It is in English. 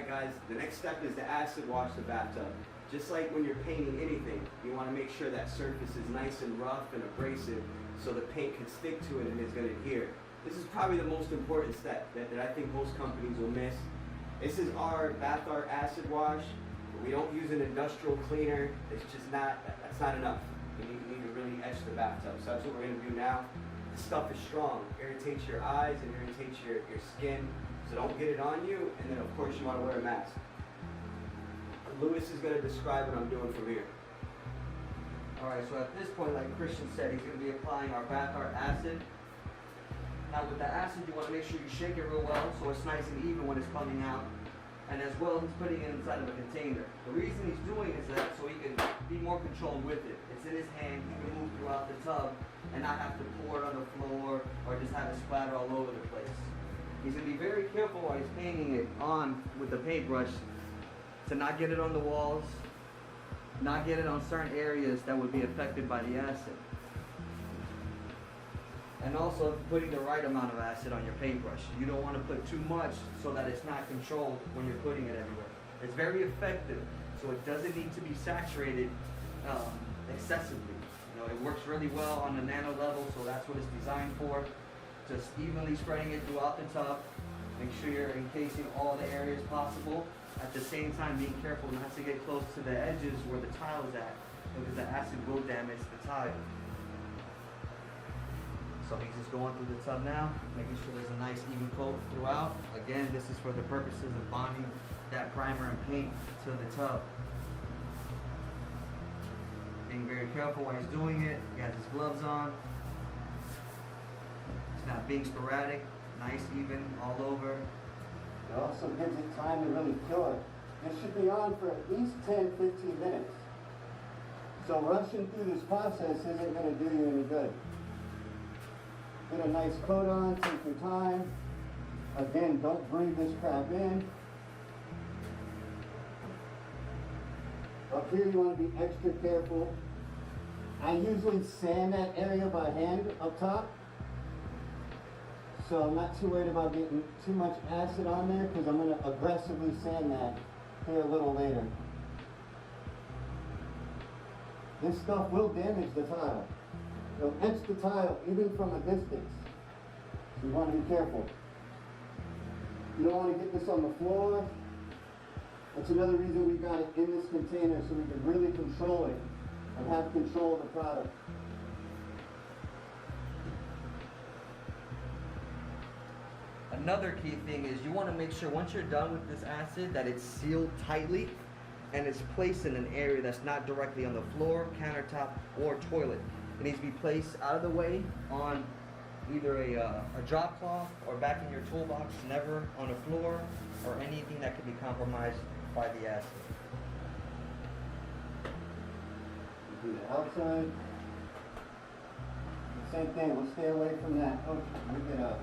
Alright guys, the next step is to acid wash the bathtub. Just like when you're painting anything, you want to make sure that surface is nice and rough and abrasive so the paint can stick to it and it's going to adhere. This is probably the most important step that I think most companies will miss. This is our Bath Art Acid Wash. We don't use an industrial cleaner. It's just that's not enough. You need to really etch the bathtub. So that's what we're going to do now. This stuff is strong. It irritates your eyes and irritates your skin. So don't get it on you. And then of course you want to wear a mask. Lewis is going to describe what I'm doing from here. Alright, so at this point, like Christian said, he's going to be applying our Bath Art Acid. Now with the acid, you want to make sure you shake it real well so it's nice and even when it's coming out. And as well, he's putting it inside of a container. The reason he's doing is that so he can be more controlled with it. It's in his hand, he can move throughout the tub and not have to pour it on the floor or just have it splatter all over the place. He's going to be very careful while he's painting it on with the paintbrush to not get it on the walls, not get it on certain areas that would be affected by the acid. And also putting the right amount of acid on your paintbrush. You don't want to put too much so that it's not controlled when you're putting it everywhere. It's very effective, so it doesn't need to be saturated excessively. You know, it works really well on the nano level, so that's what it's designed for. Just evenly spreading it throughout the tub. Make sure you're encasing all the areas possible. At the same time, being careful not to get close to the edges where the tile is at, because the acid will damage the tile. So he's just going through the tub now, making sure there's a nice even coat throughout. Again, this is for the purposes of bonding that primer and paint to the tub. Being very careful while he's doing it. He has his gloves on. It's not being sporadic, nice, even, all over. It also gives it time to really cure. This should be on for at least 10-15 minutes. So rushing through this process isn't going to do you any good. Get a nice coat on, take your time. Again, don't breathe this crap in. Up here you want to be extra careful. I usually sand that area by hand up top. So I'm not too worried about getting too much acid on there because I'm going to aggressively sand that here a little later. This stuff will damage the tile. It'll etch the tile even from a distance. So you want to be careful. You don't want to get this on the floor. That's another reason we got it in this container so we can really control it and have control of the product. Another key thing is you want to make sure once you're done with this acid that it's sealed tightly and it's placed in an area that's not directly on the floor, countertop, or toilet. It needs to be placed out of the way on either a drop cloth or back in your toolbox, never on the floor or anything that could be compromised by the acid. Do the outside. Same thing, we'll stay away from that. Oh, we get a